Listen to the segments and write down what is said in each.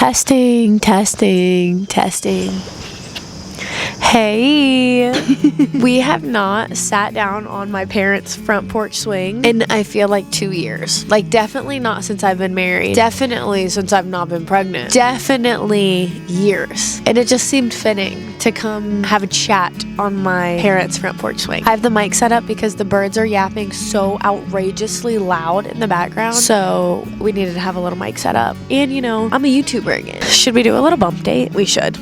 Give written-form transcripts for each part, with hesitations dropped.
Testing, testing, testing. Hey, we have not sat down on my parents' front porch swing in I feel like 2 years. Like definitely not since I've been married. Definitely since I've not been pregnant. Definitely years. And it just seemed fitting to come have a chat on my parents' front porch swing. I have the mic set up because the birds are yapping so outrageously loud in the background. So we needed to have a little mic set up. And you know, I'm a YouTuber again. Should we do a little bump date? We should.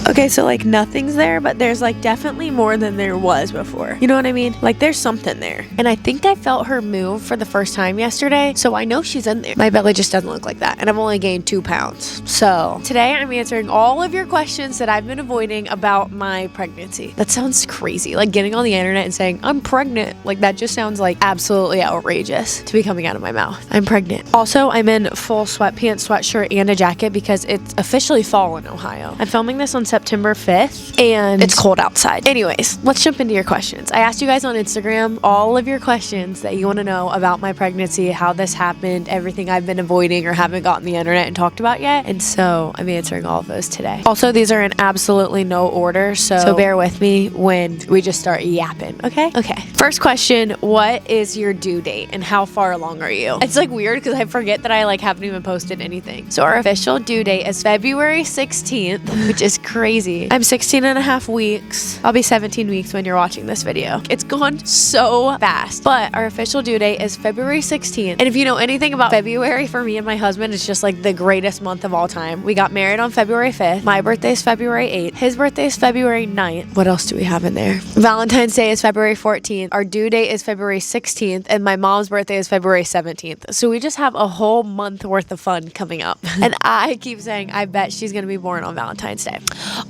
Okay, so like nothing's there, but there's like definitely more than there was before. You know what I mean? Like there's something there. And I think I felt her move for the first time yesterday, so I know she's in there. My belly just doesn't look like that, and I've only gained 2 pounds. So today I'm answering all of your questions that I've been avoiding about my pregnancy. That sounds crazy. Like getting on the internet and saying, I'm pregnant. Like that just sounds like absolutely outrageous to be coming out of my mouth. I'm pregnant. Also, I'm in full sweatpants, sweatshirt, and a jacket because it's officially fall in Ohio. I'm filming this on September 5th and it's cold outside. Anyways, let's jump into your questions. I asked you guys on Instagram all of your questions that you want to know about my pregnancy, how this happened, everything I've been avoiding or haven't gotten the internet and talked about yet. And so I'm answering all of those today. Also, these are in absolutely no order, so bear with me when we just start yapping, okay? Okay. First question, what is your due date and how far along are you? It's like weird because I forget that I like haven't even posted anything. So our official due date is February 16th, which is crazy. I'm 16 and a half weeks. I'll be 17 weeks when you're watching this video. It's gone so fast, but our official due date is February 16th. And if you know anything about February, for me and my husband, it's just like the greatest month of all time. We got married on February 5th. My birthday is February 8th. His birthday is February 9th. What else do we have in there? Valentine's Day is February 14th. Our due date is February 16th. And my mom's birthday is February 17th. So we just have a whole month worth of fun coming up. And I keep saying, I bet she's going to be born on Valentine's Day.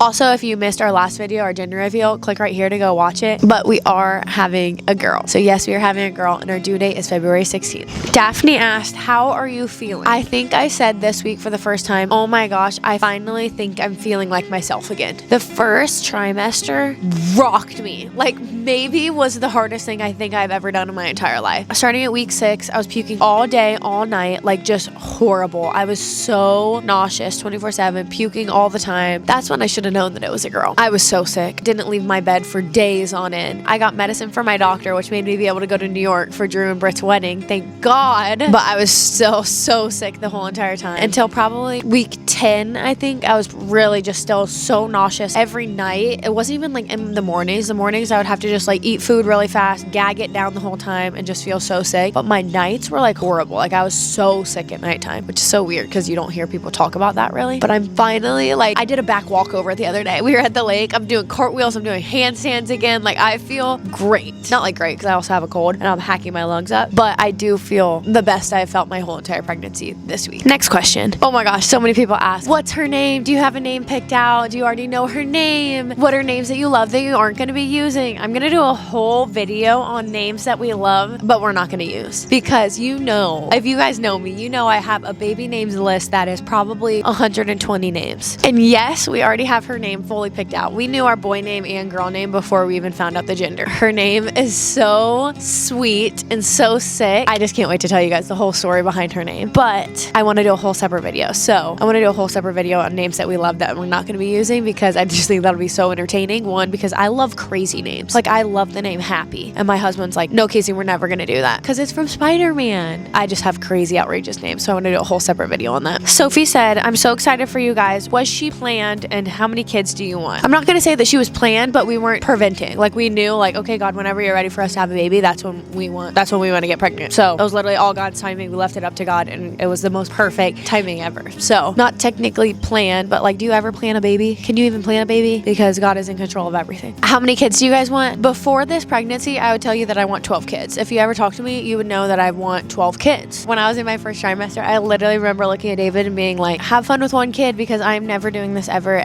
Also, if you missed our last video, our gender reveal, click right here to go watch it. But we are having a girl. So yes, we are having a girl and our due date is February 16th. Daphne asked, how are you feeling? I think I said this week for the first time, oh my gosh, I finally think I'm feeling like myself again. The first trimester rocked me. Like maybe was the hardest thing I think I've ever done in my entire life. Starting at week 6, I was puking all day, all night, like just horrible. I was so nauseous 24/7, puking all the time. That's when I should have known that it was a girl. I was so sick. Didn't leave my bed for days on end. I got medicine from my doctor, which made me be able to go to New York for Drew and Britt's wedding. Thank God. But I was still so sick the whole entire time. Until probably week 10, I think. I was really just still so nauseous every night. It wasn't even like in the mornings. The mornings I would have to just like eat food really fast, gag it down the whole time and just feel so sick. But my nights were like horrible. Like I was so sick at nighttime, which is so weird because you don't hear people talk about that really. But I'm finally like, I did a back walkover the other day. We were at the lake. I'm doing cartwheels. I'm doing handstands again. Like I feel great. Not like great because I also have a cold and I'm hacking my lungs up. But I do feel the best I've felt my whole entire pregnancy this week. Next question. Oh my gosh, so many people ask, what's her name? Do you have a name picked out? Do you already know her name? What are names that you love that you aren't going to be using? I'm going to do a whole video on names that we love, but we're not going to use. Because you know, if you guys know me, you know I have a baby names list that is probably 120 names. And yes, we already have her name fully picked out. We knew our boy name and girl name before we even found out the gender. Her name is so sweet and so sick. I just can't wait to tell you guys the whole story behind her name. But I want to do a whole separate video. So I want to do a whole separate video on names that we love that we're not going to be using because I just think that'll be so entertaining. One, because I love crazy names. Like I love the name Happy. And my husband's like, no, Kacey, we're never going to do that because it's from Spider-Man. I just have crazy, outrageous names. So I want to do a whole separate video on that. Sophie said, I'm so excited for you guys. Was she planned and how many kids do you want? I'm not going to say that she was planned, but we weren't preventing. Like we knew like, okay, God, whenever you're ready for us to have a baby, that's when we want to get pregnant. So it was literally all God's timing. We left it up to God and it was the most perfect timing ever. So not technically planned, but like, do you ever plan a baby? Can you even plan a baby? Because God is in control of everything. How many kids do you guys want? Before this pregnancy, I would tell you that I want 12 kids. If you ever talk to me, you would know that I want 12 kids. When I was in my first trimester, I literally remember looking at David and being like, have fun with one kid because I'm never doing this ever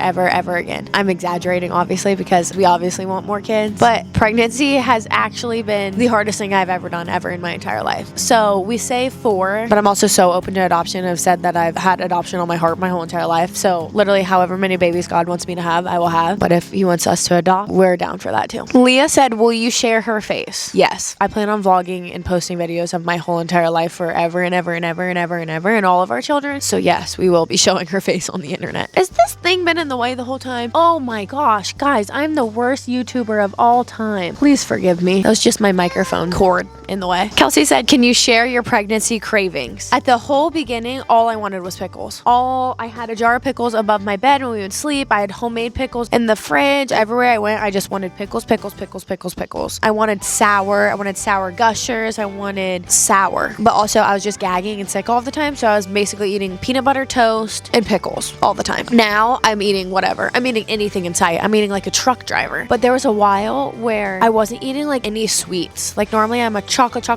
again. I'm exaggerating obviously because we obviously want more kids, but pregnancy has actually been the hardest thing I've ever done ever in my entire life. So we say 4, but I'm also so open to adoption. I've said that I've had adoption on my heart my whole entire life. So literally however many babies God wants me to have, I will have. But if he wants us to adopt, we're down for that too. Leah Bella said, will you share her face? Yes. I plan on vlogging and posting videos of my whole entire life forever and ever and ever and ever and ever and all of our children. So yes, we will be showing her face on the internet. Has this thing been in the way the whole time? Oh my gosh, guys, I'm the worst YouTuber of all time. Please forgive me. That was just my microphone cord in the way. Kelsey said, can you share your pregnancy cravings? At the whole beginning, all I wanted was pickles. I had a jar of pickles above my bed when we would sleep. I had homemade pickles in the fridge. Everywhere I went, I just wanted pickles, pickles, pickles, pickles, pickles. I wanted sour gushers. I wanted sour. But also I was just gagging and sick all the time. So I was basically eating peanut butter toast and pickles all the time. Now I'm eating whatever. I'm eating anything in sight. I'm eating like a truck driver. But there was a while where I wasn't eating like any sweets. Like normally I'm a chocolate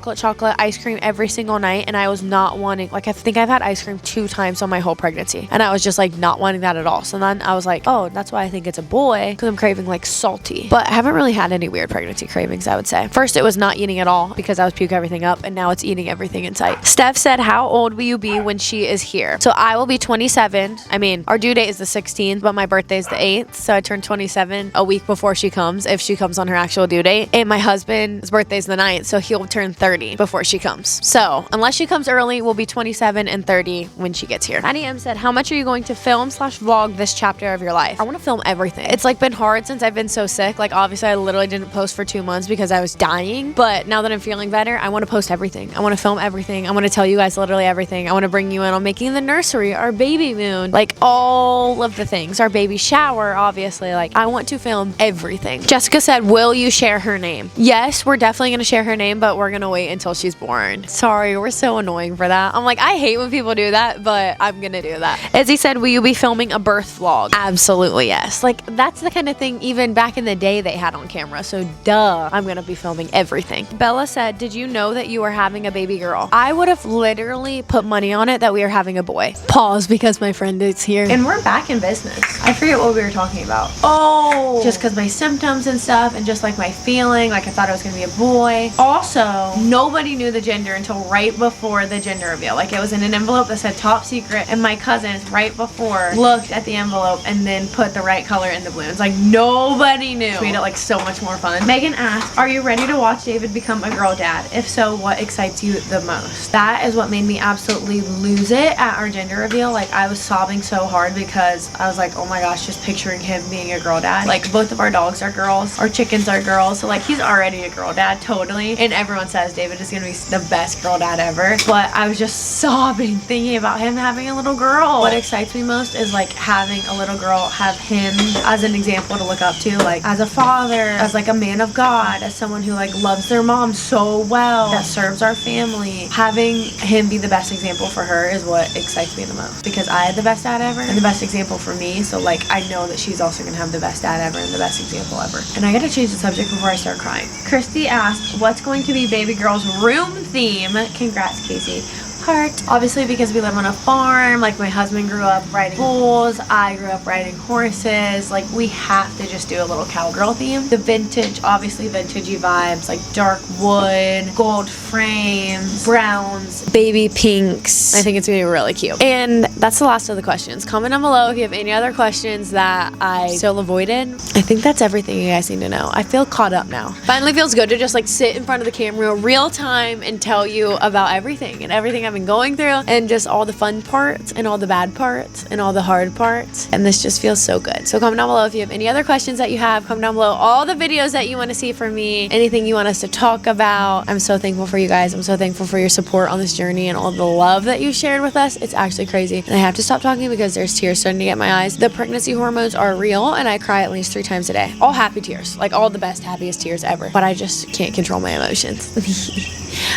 ice cream every single night, and I was not wanting, like, I think I've had ice cream 2 times on my whole pregnancy, and I was just like not wanting that at all. So then I was like, oh, that's why I think it's a boy, because I'm craving like salty. But I haven't really had any weird pregnancy cravings, I would say. First it was not eating at all because I was puke everything up, and now it's eating everything in sight. Steph said, how old will you be when she is here? So I will be 27. I mean, our due date is the 16th, but my birthday is the 8th, so I turn 27 a week before she comes, if she comes on her actual due date. And my husband's birthday is the 9th, so he'll turn 30 before she comes. So unless she comes early, we'll be 27 and 30 when she gets here. Annie M said, how much are you going to film/vlog this chapter of your life? I want to film everything. It's like been hard since I've been so sick. Like obviously I literally didn't post for 2 months because I was dying, but now that I'm feeling better, I want to post everything. I want to film everything. I want to tell you guys literally everything. I want to bring you in on making the nursery, our baby moon, like all of the things, our baby shower, obviously. Like I want to film everything. Jessica said, will you share her name? Yes, we're definitely going to share her name, but we're going to wait until she's born. Sorry, we're so annoying for that. I'm like, I hate when people do that, but I'm going to do that. Izzy said, will you be filming a birth vlog? Absolutely, yes. Like that's the kind of thing even back in the day they had on camera. So duh, I'm going to be filming everything. Bella said, did you know that you were having a baby girl? I would have literally put money on it that we are having a boy. Pause because my friend is here. And we're back in business. I forget what we were talking about. Oh, just because my symptoms and stuff and just like my feeling, like I thought it was going to be a boy. Also, nobody knew the gender until right before the gender reveal. Like it was in an envelope that said top secret, and my cousins right before looked at the envelope and then put the right color in the balloons. Like nobody knew. Made it like so much more fun. Megan asked, are you ready to watch David become a girl dad? If so, what excites you the most? That is what made me absolutely lose it at our gender reveal. Like I was sobbing so hard because I was like, oh my gosh, just picturing him being a girl dad. Like both of our dogs are girls, our chickens are girls, so like he's already a girl dad totally, and everyone says David is gonna be the best girl dad ever, but I was just sobbing thinking about him having a little girl. What excites me most is like having a little girl, have him as an example to look up to, like as a father, as like a man of God, as someone who like loves their mom so well, that serves our family. Having him be the best example for her is what excites me the most, because I had the best dad ever and the best example for me, so like I know that she's also gonna have the best dad ever and the best example ever. And I gotta change the subject before I start crying. Christy asked, what's going to be baby girl's room theme? Congrats, Kacey. Heart. Obviously because we live on a farm, like my husband grew up riding bulls, I grew up riding horses, like we have to just do a little cowgirl theme. The vintage, obviously vintagey vibes, like dark wood, gold frames, browns, baby pinks. I think it's gonna be really cute. And that's the last of the questions. Comment down below if you have any other questions that I still avoided. I think that's everything you guys need to know. I feel caught up now. Finally feels good to just like sit in front of the camera real time and tell you about everything and everything I've been going through, and just all the fun parts and all the bad parts and all the hard parts, and this just feels so good. So comment down below if you have any other questions that you have. Comment down below all the videos that you want to see from me, anything you want us to talk about. I'm so thankful for you guys. I'm so thankful for your support on this journey and all the love that you shared with us. It's actually crazy, and I have to stop talking because there's tears starting to get my eyes. The pregnancy hormones are real, and I cry at least 3 times a day. All happy tears, like all the best happiest tears ever, but I just can't control my emotions.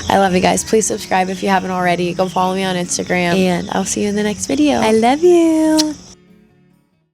I love you guys. Please subscribe if you haven't already. Go follow me on Instagram, and I'll see you in the next video. I love you.